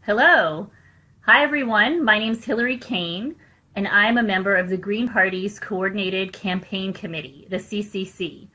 Hello. Hi, everyone. My name's Hillary Kane, and I'm a member of the Green Party's Coordinated Campaign Committee, the CCC.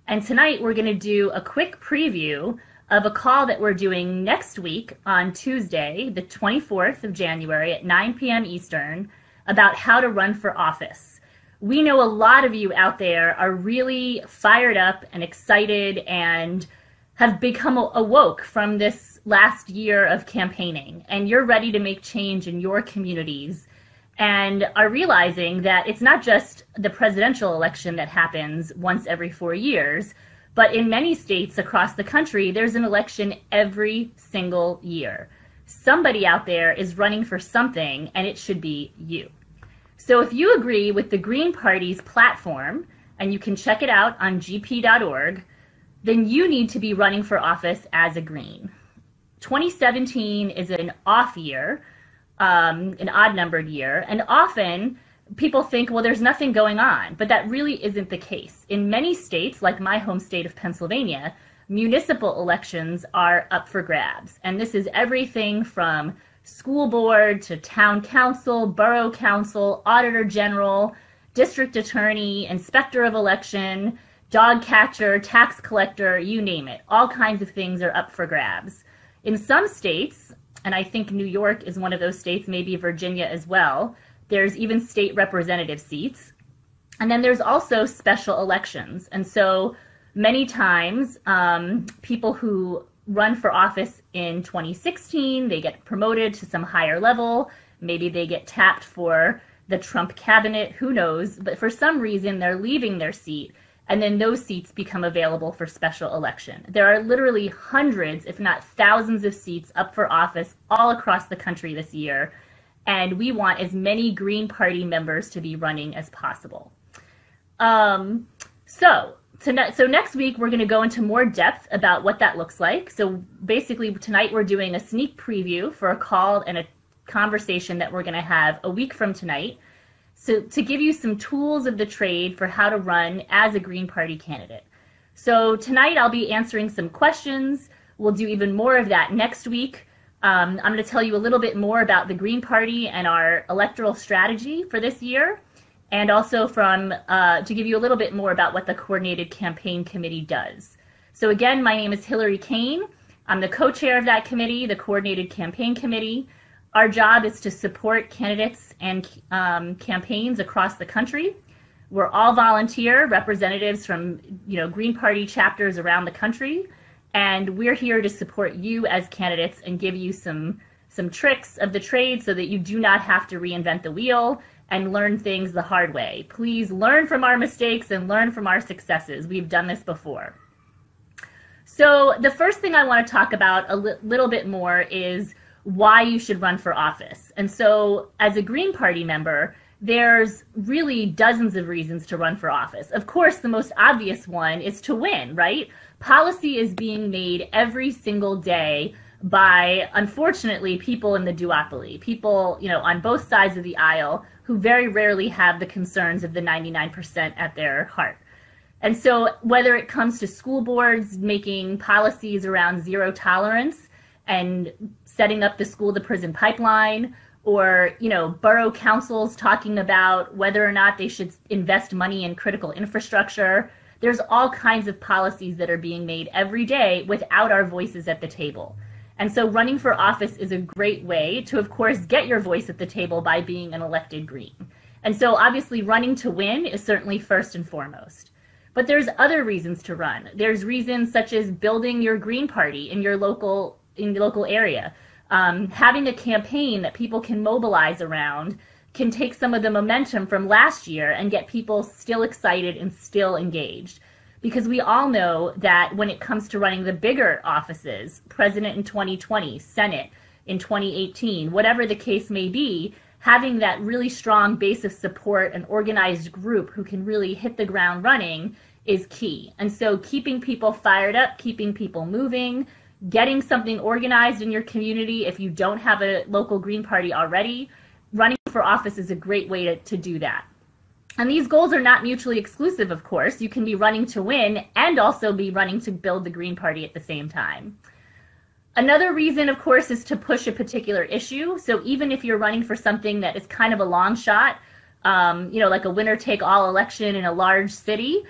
And tonight we're going to do a quick preview of a call that we're doing next week on Tuesday, the 24th of January at 9 p.m. Eastern, about how to run for office. We know a lot of you out there are really fired up and excited and have become awoke from this last year of campaigning, and you're ready to make change in your communities and are realizing that it's not just the presidential election that happens once every 4 years, but in many states across the country, there's an election every single year. Somebody out there is running for something, and it should be you. So if you agree with the Green Party's platform, and you can check it out on gp.org, then you need to be running for office as a Green. 2017 is an off year, an odd-numbered year, and often people think, well, there's nothing going on, but that really isn't the case. In many states, like my home state of Pennsylvania, municipal elections are up for grabs, and this is everything from school board to town council, borough council, auditor general, district attorney, inspector of election, dog catcher, tax collector, you name it. All kinds of things are up for grabs. In some states, and I think New York is one of those states, maybe Virginia as well, there's even state representative seats. And then there's also special elections. And so many times, people who run for office in 2016, they get promoted to some higher level. Maybe they get tapped for the Trump cabinet, who knows? But for some reason, they're leaving their seat, and then those seats become available for special election. There are literally hundreds, if not thousands of seats up for office all across the country this year, and we want as many Green Party members to be running as possible. So next week, we're going to go into more depth about what that looks like. So basically, tonight we're doing a sneak preview for a call and a conversation that we're going to have a week from tonight. So to give you some tools of the trade for how to run as a Green Party candidate. So tonight I'll be answering some questions. We'll do even more of that next week. I'm going to tell you a little bit more about the Green Party and our electoral strategy for this year, and also to give you a little bit more about what the Coordinated Campaign Committee does. So again, my name is Hillary Kane. I'm the co-chair of that committee, the Coordinated Campaign Committee. Our job is to support candidates and campaigns across the country. We're all volunteer representatives from Green Party chapters around the country, and we're here to support you as candidates and give you some tricks of the trade so that you do not have to reinvent the wheel and learn things the hard way. Please learn from our mistakes and learn from our successes. We've done this before. So the first thing I want to talk about a little bit more is why you should run for office. And so as a Green Party member, there's really dozens of reasons to run for office. Of course, the most obvious one is to win, right? Policy is being made every single day by, unfortunately, people in the duopoly, people, on both sides of the aisle who very rarely have the concerns of the 99% at their heart. And so whether it comes to school boards making policies around zero tolerance and setting up the school to prison pipeline, or borough councils talking about whether or not they should invest money in critical infrastructure. There's all kinds of policies that are being made every day without our voices at the table. And so running for office is a great way to, of course, get your voice at the table by being an elected Green. And so obviously running to win is certainly first and foremost. But there's other reasons to run. There's reasons such as building your Green Party in your local area. Having a campaign that people can mobilize around can take some of the momentum from last year and get people still excited and still engaged. Because we all know that when it comes to running the bigger offices, president in 2020, Senate in 2018, whatever the case may be, having that really strong base of support, an organized group who can really hit the ground running is key. And so keeping people fired up, keeping people moving, getting something organized in your community if you don't have a local Green Party already, running for office is a great way to do that. And these goals are not mutually exclusive, of course. You can be running to win and also be running to build the Green Party at the same time. Another reason, of course, is to push a particular issue. So even if you're running for something that is kind of a long shot, like a winner-take-all election in a large city,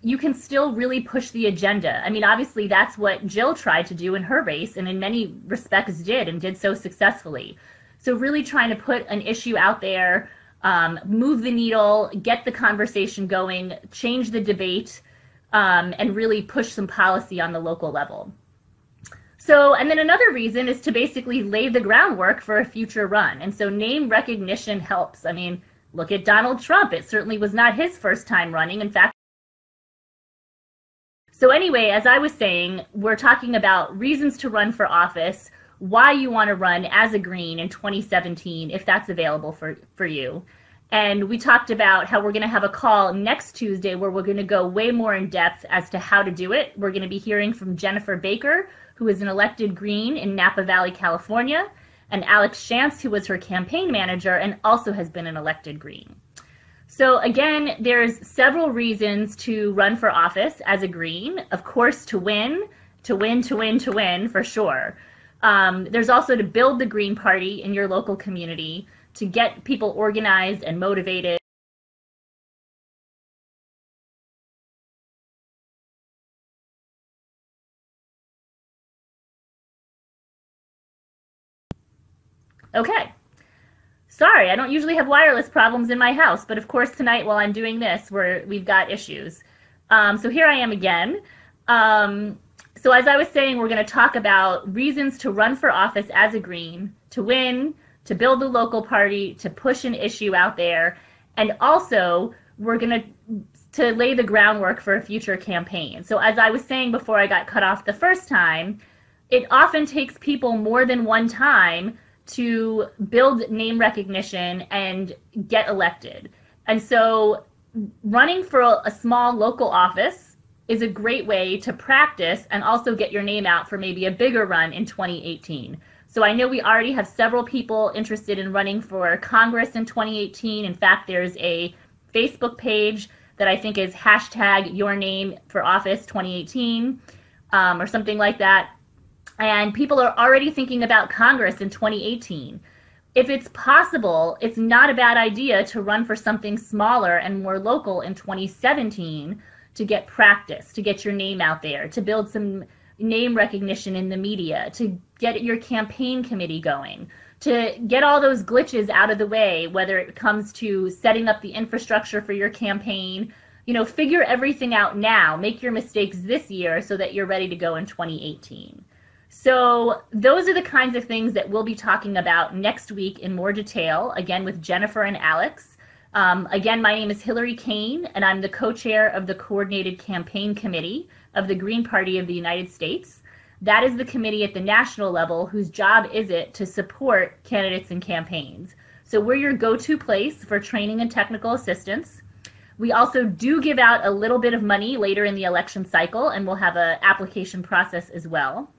you can still really push the agenda. I mean, obviously, that's what Jill tried to do in her race, and in many respects did so successfully. So really trying to put an issue out there, move the needle, get the conversation going, change the debate, and really push some policy on the local level. So, and then another reason is to basically lay the groundwork for a future run. And so name recognition helps. I mean, look at Donald Trump. It certainly was not his first time running. In fact, so anyway, as I was saying, we're talking about reasons to run for office, why you want to run as a Green in 2017, if that's available for you. And we talked about how we're going to have a call next Tuesday where we're going to go way more in depth as to how to do it. We're going to be hearing from Jennifer Baker, who is an elected Green in Napa Valley, California, and Alex Shantz, who was her campaign manager and also has been an elected Green. So again, there's several reasons to run for office as a Green. Of course, to win, for sure. There's also to build the Green Party in your local community, to get people organized and motivated. Okay. Sorry, I don't usually have wireless problems in my house, but of course tonight while I'm doing this, we've got issues. So here I am again. So as I was saying, we're going to talk about reasons to run for office as a Green, to win, to build the local party, to push an issue out there, and also we're going to lay the groundwork for a future campaign. So as I was saying before I got cut off the first time, it often takes people more than one time to build name recognition and get elected. And so running for a small local office is a great way to practice and also get your name out for maybe a bigger run in 2018. So I know we already have several people interested in running for Congress in 2018. In fact, there's a Facebook page that I think is #YourNameForOffice2018 or something like that. And people are already thinking about Congress in 2018. If it's possible, it's not a bad idea to run for something smaller and more local in 2017 to get practice, to get your name out there, to build some name recognition in the media, to get your campaign committee going, to get all those glitches out of the way, whether it comes to setting up the infrastructure for your campaign. Figure everything out now. Make your mistakes this year so that you're ready to go in 2018. So those are the kinds of things that we'll be talking about next week in more detail, again with Jennifer and Alex. Again, my name is Hillary Kane, and I'm the co-chair of the Coordinated Campaign Committee of the Green Party of the United States. That is the committee at the national level whose job is it to support candidates and campaigns. So we're your go-to place for training and technical assistance. We also do give out a little bit of money later in the election cycle, and we'll have an application process as well.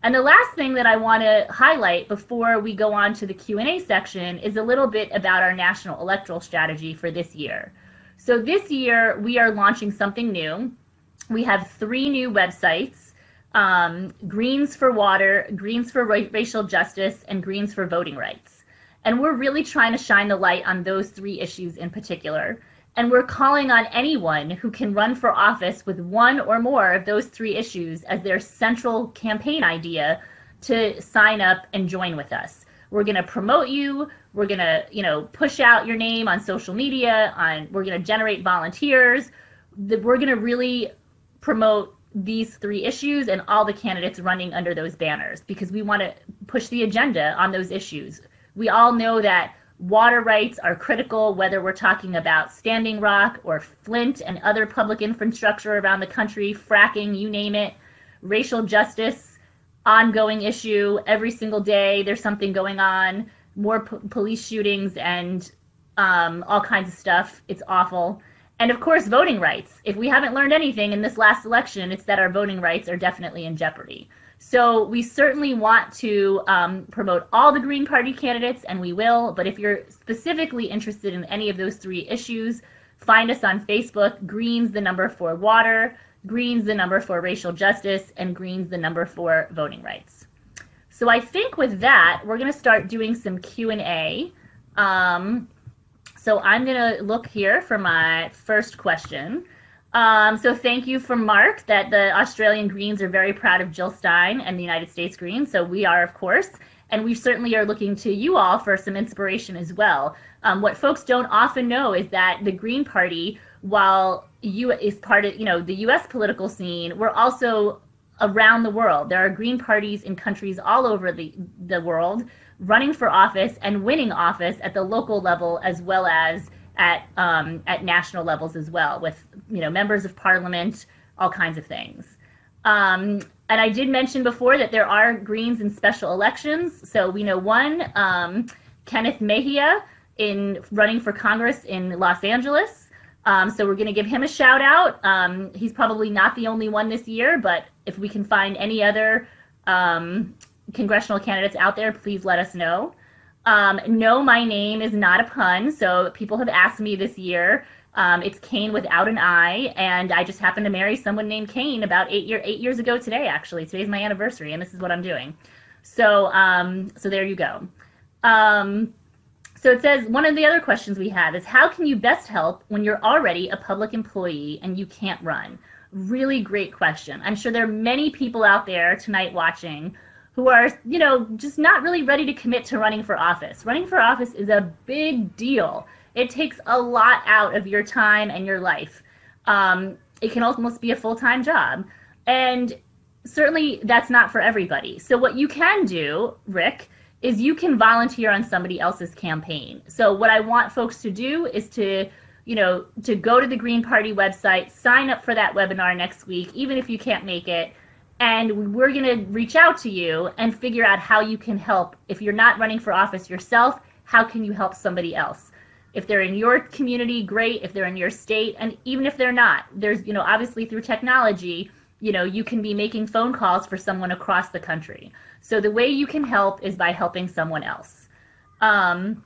And the last thing that I want to highlight before we go on to the Q&A section is a little bit about our national electoral strategy for this year. So this year, we are launching something new. We have 3 new websites, Greens for Water, Greens for Racial Justice, and Greens for Voting Rights. And we're really trying to shine the light on those 3 issues in particular. And we're calling on anyone who can run for office with one or more of those 3 issues as their central campaign idea to sign up and join with us. We're going to promote you. We're going to, push out your name on social media. We're going to generate volunteers. We're going to really promote these 3 issues and all the candidates running under those banners because we want to push the agenda on those issues. We all know that water rights are critical, whether we're talking about Standing Rock or Flint and other public infrastructure around the country, fracking, you name it. Racial justice, ongoing issue. Every single day there's something going on. More police shootings and all kinds of stuff. It's awful. And of course, voting rights. If we haven't learned anything in this last election, it's that our voting rights are definitely in jeopardy. So we certainly want to promote all the Green Party candidates, and we will. But if you're specifically interested in any of those 3 issues, find us on Facebook, Greens, the number 4 Water, Greens the number for racial justice, and Greens the number for voting rights. So I think with that, we're going to start doing some Q&A. So I'm going to look here for my first question. So thank you for Mark that the Australian Greens are very proud of Jill Stein and the United States Greens. So we are, of course, and we certainly are looking to you all for some inspiration as well. What folks don't often know is that the Green Party, while is part of the U.S. political scene, we're also around the world. There are Green parties in countries all over the world running for office and winning office at the local level as well as at national levels as well, with members of parliament, all kinds of things. And I did mention before that there are Greens in special elections. So we know one, Kenneth Mejia, running for Congress in Los Angeles. So we're going to give him a shout out. He's probably not the only one this year, but if we can find any other congressional candidates out there, please let us know. No, my name is not a pun. So people have asked me this year. It's Kane without an I, and I just happened to marry someone named Kane about 8 years ago today, actually. Today's my anniversary, and this is what I'm doing. So, so there you go. So it says, one of the other questions we have is, how can you best help when you're already a public employee and you can't run? Really great question. I'm sure there are many people out there tonight watching who are, just not really ready to commit to running for office. Running for office is a big deal. It takes a lot out of your time and your life. It can almost be a full-time job. And certainly that's not for everybody. So what you can do, Rick, is you can volunteer on somebody else's campaign. So what I want folks to do is to go to the Green Party website, sign up for that webinar next week, even if you can't make it. And we're going to reach out to you and figure out how you can help. If you're not running for office yourself, how can you help somebody else? If they're in your community, great. If they're in your state, and even if they're not, there's, obviously through technology, you can be making phone calls for someone across the country. So the way you can help is by helping someone else. All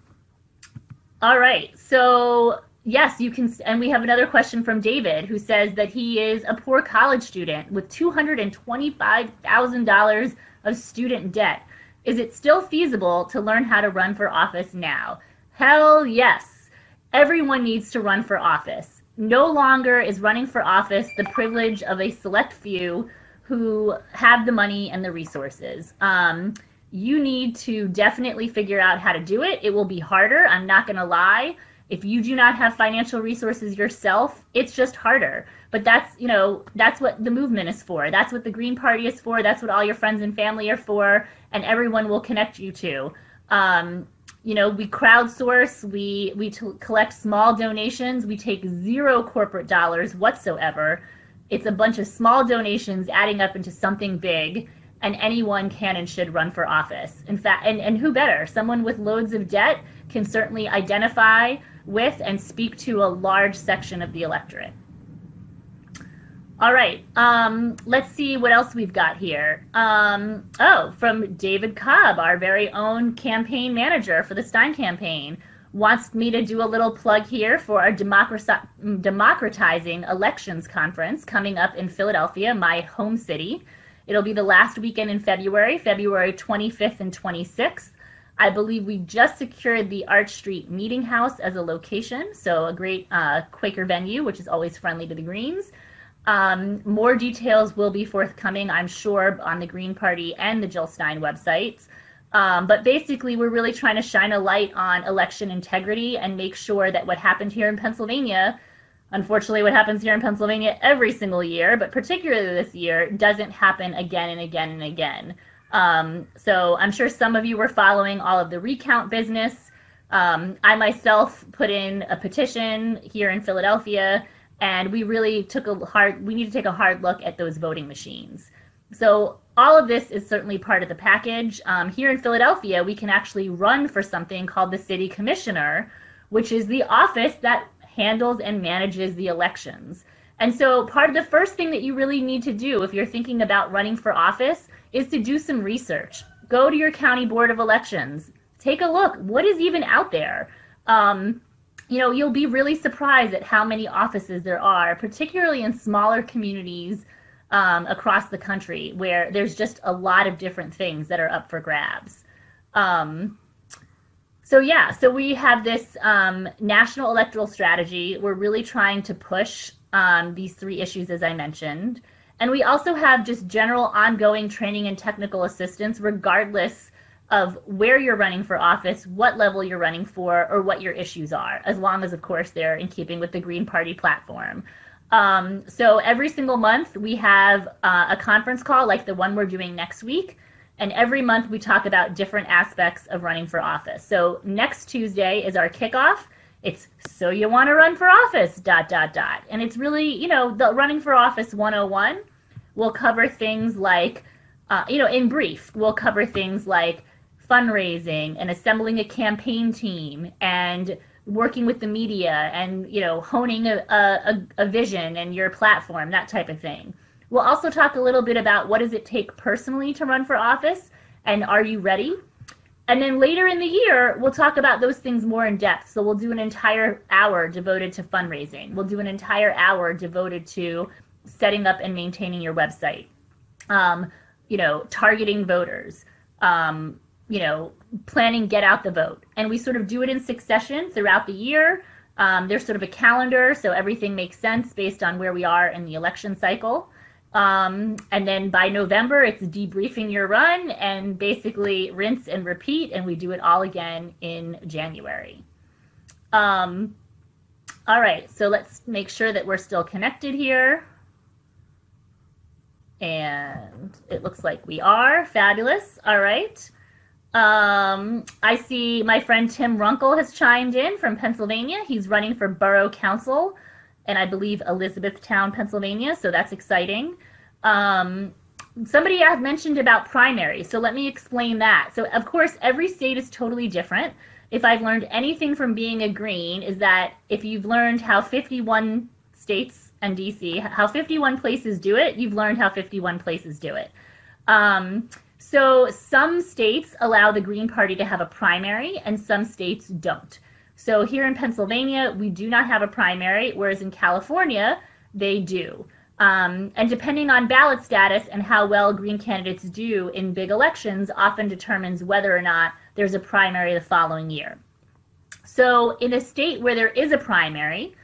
right. So yes, you can. And we have another question from David, who says that he is a poor college student with $225,000 of student debt. Is it still feasible to learn how to run for office now? Hell yes. Everyone needs to run for office. No longer is running for office the privilege of a select few who have the money and the resources. You need to definitely figure out how to do it. It will be harder. I'm not going to lie. If you do not have financial resources yourself, it's just harder. But that's what the movement is for. That's what the Green Party is for. That's what all your friends and family are for, and everyone will connect you to. We crowdsource, we collect small donations, we take zero corporate dollars whatsoever. It's a bunch of small donations adding up into something big, and anyone can and should run for office. In fact, and who better? Someone with loads of debt can certainly identify with and speak to a large section of the electorate. All right, let's see what else we've got here. From David Cobb, our very own campaign manager for the Stein campaign, wants me to do a little plug here for our Democratizing Elections Conference coming up in Philadelphia, my home city. It'll be the last weekend in February 25th and 26th. I believe we just secured the Arch Street Meeting House as a location, so a great Quaker venue, which is always friendly to the Greens. More details will be forthcoming, I'm sure, on the Green Party and the Jill Stein websites. But basically, we're really trying to shine a light on election integrity and make sure that what happened here in Pennsylvania, unfortunately what happens here in Pennsylvania every single year, but particularly this year, doesn't happen again and again and again. So I'm sure some of you were following all of the recount business. I myself put in a petition here in Philadelphia, and we really we need to take a hard look at those voting machines. So all of this is certainly part of the package. Here in Philadelphia, we can actually run for something called the City Commissioner, which is the office that handles and manages the elections. And so part of the first thing that you really need to do if you're thinking about running for office is to do some research. Go to your county board of elections. Take a look. What is even out there? you know, you'll be really surprised at how many offices there are, particularly in smaller communities across the country, where there's just a lot of different things that are up for grabs. So yeah, so we have this national electoral strategy. We're really trying to push these 3 issues, as I mentioned. And we also have just general ongoing training and technical assistance, regardless of where you're running for office, what level you're running for, or what your issues are, as long as, of course, they're in keeping with the Green Party platform. So every single month we have a conference call like the one we're doing next week. And every month we talk about different aspects of running for office. So next Tuesday is our kickoff. It's so you want to run for office, ... And it's really, you know, the running for office 101. We'll cover things like, you know, in brief, we'll cover things like fundraising and assembling a campaign team and working with the media and, you know, honing a vision and your platform, that type of thing. We'll also talk a little bit about what does it take personally to run for office and are you ready? And then later in the year, we'll talk about those things more in depth. So we'll do an entire hour devoted to fundraising. We'll do an entire hour devoted to setting up and maintaining your website, you know, targeting voters, you know, planning get out the vote. And we sort of do it in succession throughout the year. There's sort of a calendar, so everything makes sense based on where we are in the election cycle. And then by November, it's debriefing your run and basically rinse and repeat, and we do it all again in January. All right, so let's make sure that we're still connected here. And it looks like we are. Fabulous. All right. I see my friend Tim Runkle has chimed in from Pennsylvania. He's running for Borough Council and I believe Elizabethtown, Pennsylvania, so that's exciting. Somebody had mentioned about primaries, so let me explain that. So of course, every state is totally different. If I've learned anything from being a Green is that if you've learned how 51 states and DC, how 51 places do it, you've learned how 51 places do it. So some states allow the Green Party to have a primary and some states don't. So here in Pennsylvania, we do not have a primary, whereas in California, they do. And depending on ballot status and how well Green candidates do in big elections often determines whether or not there's a primary the following year. So in a state where there is a primary,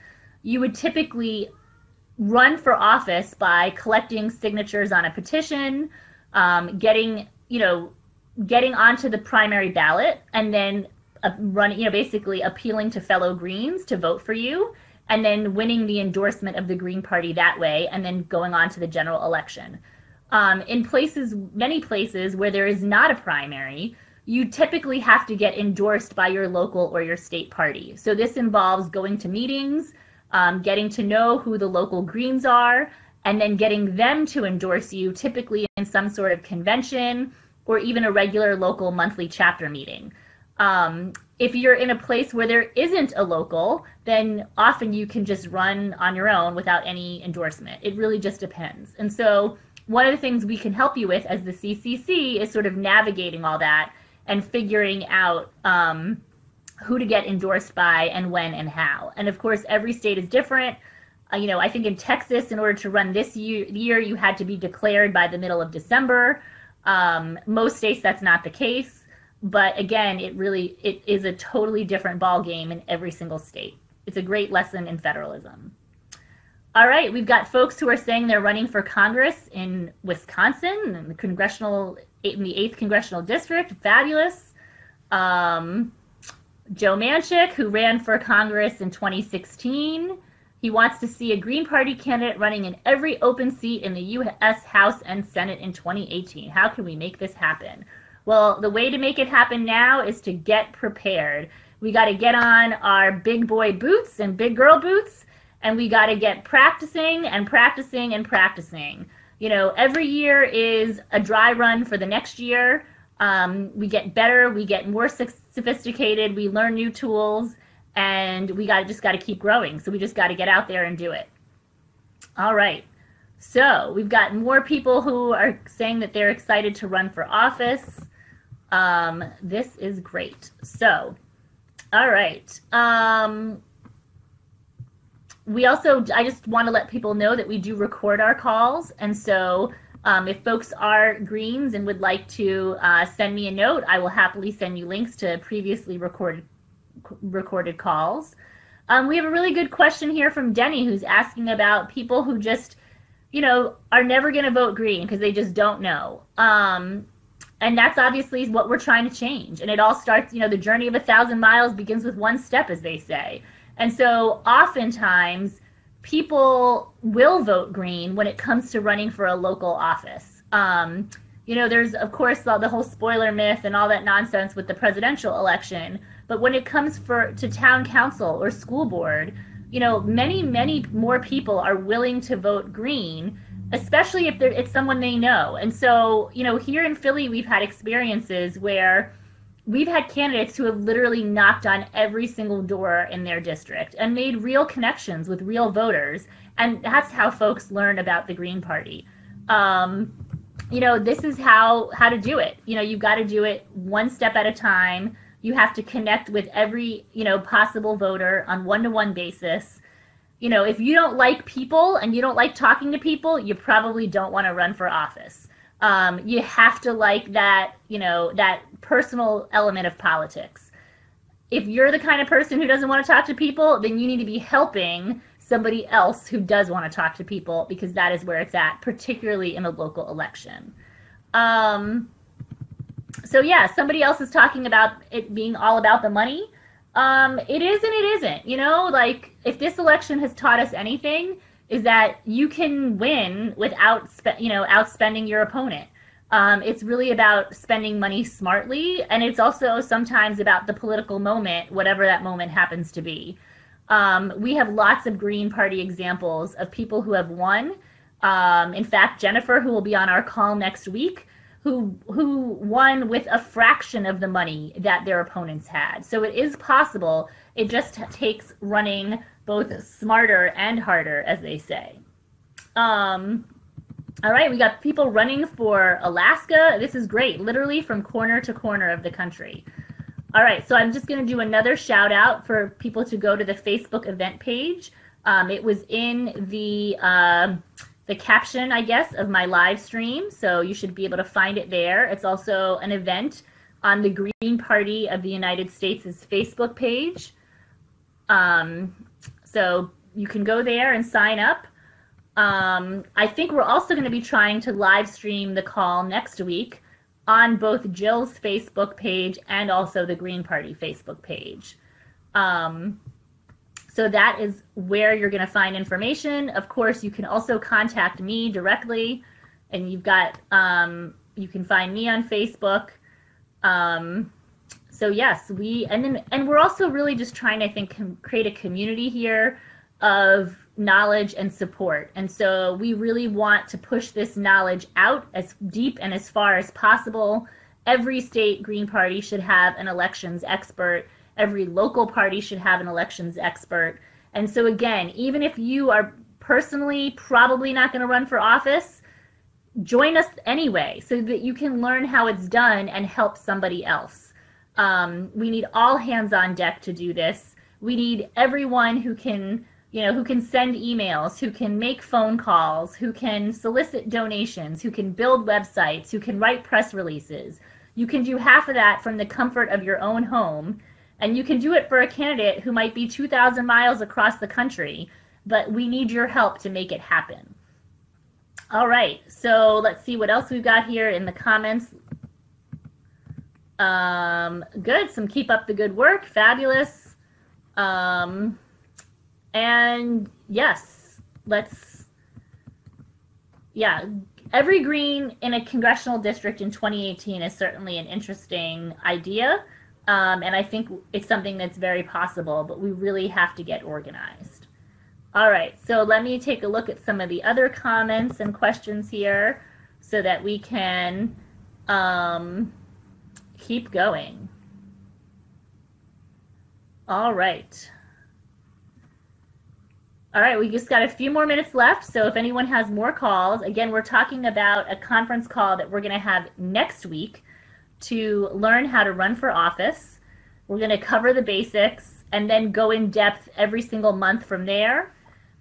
you would typically run for office by collecting signatures on a petition, getting onto the primary ballot, and then basically appealing to fellow Greens to vote for you, and then winning the endorsement of the Green Party that way, and then going on to the general election. In many places where there is not a primary, you typically have to get endorsed by your local or your state party. So this involves going to meetings, getting to know who the local Greens are, and then getting them to endorse you, typically in some sort of convention or even a regular local monthly chapter meeting. If you're in a place where there isn't a local, then often you can just run on your own without any endorsement. It really just depends. And so one of the things we can help you with as the CCC is sort of navigating all that and figuring out who to get endorsed by and when and how. And of course, every state is different. I think in Texas, in order to run this year, you had to be declared by the middle of December. Most states, that's not the case. But again, it is a totally different ball game in every single state. It's a great lesson in federalism. All right, we've got folks who are saying they're running for Congress in Wisconsin, in the 8th Congressional District. Fabulous. Joe Manchin, who ran for Congress in 2016. He wants to see a Green Party candidate running in every open seat in the U.S. House and Senate in 2018. How can we make this happen? Well, the way to make it happen now is to get prepared. We got to get on our big boy boots and big girl boots, and we got to get practicing and practicing and practicing. Every year is a dry run for the next year. We get better, we get more sophisticated, we learn new tools, and we just got to keep growing. So we just got to get out there and do it. All right. So we've got more people who are saying that they're excited to run for office. This is great. So, all right. I just want to let people know that we do record our calls. And so if folks are Greens and would like to send me a note, I will happily send you links to previously recorded calls. We have a really good question here from Denny, who's asking about people who just, are never going to vote Green because they just don't know. And that's obviously what we're trying to change. And it all starts, the journey of 1,000 miles begins with one step, as they say. And so oftentimes people will vote Green when it comes to running for a local office. There's, of course, the whole spoiler myth and all that nonsense with the presidential election. But when it comes to town council or school board, many, many more people are willing to vote Green, especially if it's someone they know. And so, here in Philly, we've had experiences where we've had candidates who have literally knocked on every single door in their district and made real connections with real voters. And that's how folks learn about the Green Party. This is how to do it. You've got to do it one step at a time. You have to connect with every, possible voter on one-to-one basis. If you don't like people and you don't like talking to people, you probably don't want to run for office. You have to like that, that personal element of politics. If you're the kind of person who doesn't want to talk to people, then you need to be helping somebody else who does want to talk to people, because that is where it's at, particularly in a local election. So yeah, somebody else is talking about it being all about the money. It is and it isn't. If this election has taught us anything, is that you can win without outspending your opponent. It's really about spending money smartly, and it's also sometimes about the political moment, whatever that moment happens to be. We have lots of Green Party examples of people who have won. In fact, Jennifer, who will be on our call next week, who won with a fraction of the money that their opponents had. So it is possible. It just takes running both smarter and harder, as they say. All right, we got people running for Alaska. This is great, literally from corner to corner of the country. All right, so I'm just going to do another shout out for people to go to the Facebook event page. It was in the caption, I guess, of my live stream, so you should be able to find it there. It's also an event on the Green Party of the United States' Facebook page. So you can go there and sign up. I think we're also going to be trying to live stream the call next week on both Jill's Facebook page and also the Green Party Facebook page. So that is where you're going to find information. Of course, you can also contact me directly, and you've got you can find me on Facebook. So yes, and we're also really just trying to, I think, create a community here of knowledge and support. And so we really want to push this knowledge out as deep and as far as possible. Every state Green Party should have an elections expert. Every local party should have an elections expert. And so again, even if you are personally probably not going to run for office, join us anyway so that you can learn how it's done and help somebody else. We need all hands on deck to do this. We need everyone who can send emails, who can make phone calls, who can solicit donations, who can build websites, who can write press releases. You can do half of that from the comfort of your own home. And you can do it for a candidate who might be 2,000 miles across the country, but we need your help to make it happen. All right, so let's see what else we've got here in the comments. Good, some keep up the good work, fabulous. And yes, every Green in a congressional district in 2018 is certainly an interesting idea. And I think it's something that's very possible, but we really have to get organized. All right, so let me take a look at some of the other comments and questions here so that we can keep going. All right. All right, we just got a few more minutes left, so if anyone has more calls, again, we're talking about a conference call that we're going to have next week to learn how to run for office. We're going to cover the basics and then go in depth every single month from there.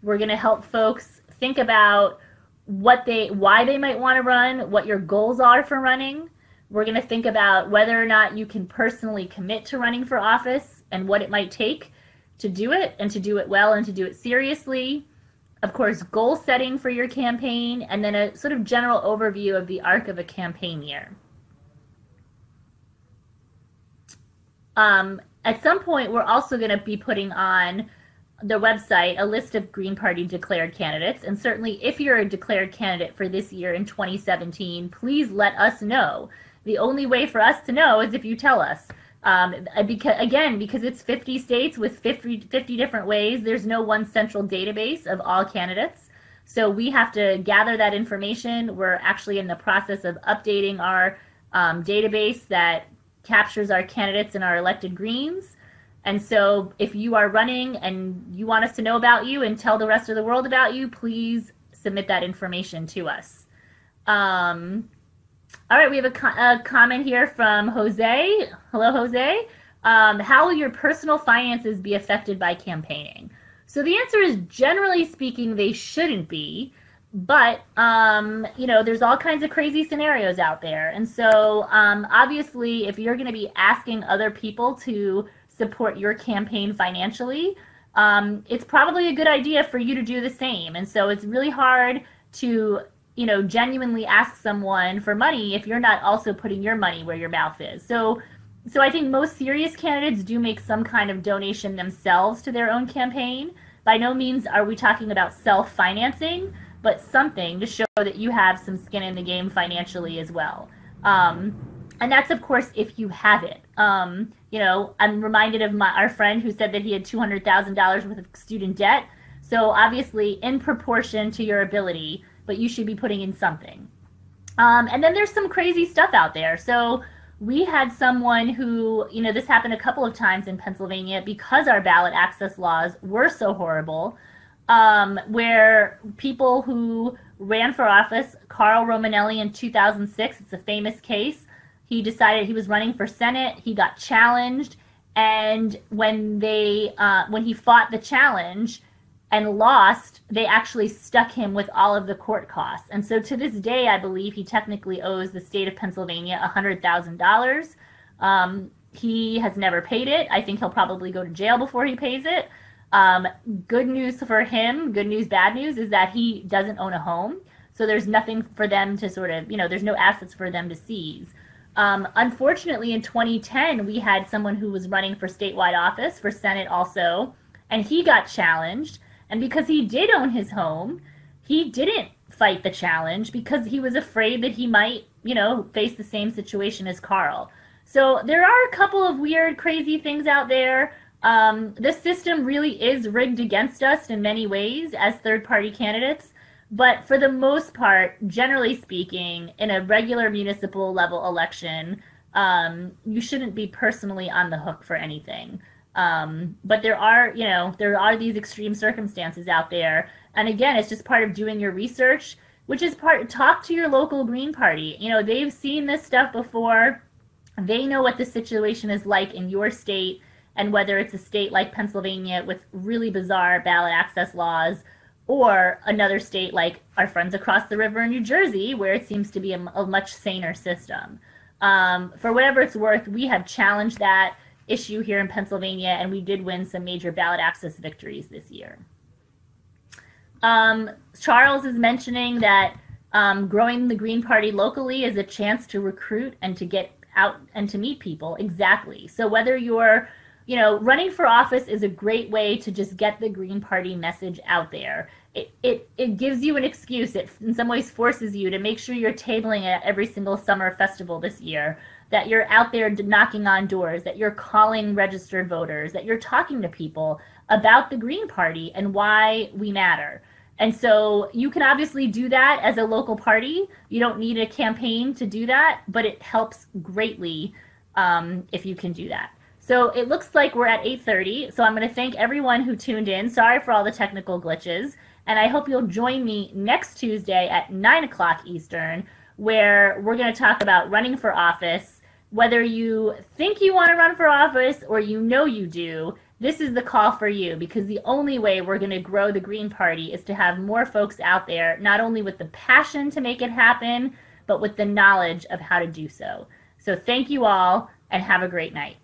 We're going to help folks think about why they might want to run, what your goals are for running. We're going to think about whether or not you can personally commit to running for office and what it might take to do it, and to do it well and to do it seriously. Of course, goal setting for your campaign, and then a sort of general overview of the arc of a campaign year. At some point, we're also going to be putting on the website a list of Green Party declared candidates. And certainly, if you're a declared candidate for this year in 2017, please let us know. The only way for us to know is if you tell us. Because it's 50 states with 50 different ways, there's no one central database of all candidates. So we have to gather that information. We're actually in the process of updating our database that captures our candidates and our elected Greens. And so if you are running and you want us to know about you and tell the rest of the world about you, please submit that information to us. All right, we have a comment here from Jose. Hello, Jose. How will your personal finances be affected by campaigning? So the answer is, generally speaking, they shouldn't be. But, there's all kinds of crazy scenarios out there. And so, obviously, if you're going to be asking other people to support your campaign financially, it's probably a good idea for you to do the same. And so it's really hard to genuinely ask someone for money if you're not also putting your money where your mouth is. So I think most serious candidates do make some kind of donation themselves to their own campaign. By no means are we talking about self-financing, but something to show that you have some skin in the game financially as well. And that's, of course, if you have it. I'm reminded of our friend who said that he had $200,000 worth of student debt. So obviously, in proportion to your ability, but you should be putting in something. And then there's some crazy stuff out there. So we had someone who, this happened a couple of times in Pennsylvania because our ballot access laws were so horrible, where people who ran for office, Carl Romanelli in 2006, it's a famous case, he decided he was running for Senate, he got challenged, and when he fought the challenge and lost, they actually stuck him with all of the court costs. And so to this day, I believe he technically owes the state of Pennsylvania $100,000. He has never paid it. I think he'll probably go to jail before he pays it. Good news for him, good news, bad news, is that he doesn't own a home. So there's nothing for them to there's no assets for them to seize. Unfortunately, in 2010, we had someone who was running for statewide office, for Senate also, and he got challenged. And because he did own his home, he didn't fight the challenge because he was afraid that he might, face the same situation as Carl. So there are a couple of weird, crazy things out there. The system really is rigged against us in many ways as third-party candidates. But for the most part, generally speaking, in a regular municipal level election, you shouldn't be personally on the hook for anything. But there are these extreme circumstances out there. And again, it's just part of doing your research, which is talk to your local Green Party. They've seen this stuff before. They know what the situation is like in your state, and whether it's a state like Pennsylvania with really bizarre ballot access laws, or another state like our friends across the river in New Jersey, where it seems to be a much saner system. For whatever it's worth, we have challenged that issue here in Pennsylvania, and we did win some major ballot access victories this year. Charles is mentioning that growing the Green Party locally is a chance to recruit and to get out and to meet people. Exactly. So whether you're running for office is a great way to just get the Green Party message out there. It gives you an excuse. It in some ways forces you to make sure you're tabling at every single summer festival this year, that you're out there knocking on doors, that you're calling registered voters, that you're talking to people about the Green Party and why we matter. And so you can obviously do that as a local party. You don't need a campaign to do that, but it helps greatly if you can do that. So it looks like we're at 8:30, so I'm going to thank everyone who tuned in. Sorry for all the technical glitches, and I hope you'll join me next Tuesday at 9 o'clock Eastern, where we're going to talk about running for office. Whether you think you want to run for office or you do, This is the call for you, because the only way we're going to grow the Green Party is to have more folks out there, not only with the passion to make it happen, but with the knowledge of how to do so. So thank you all, and have a great night.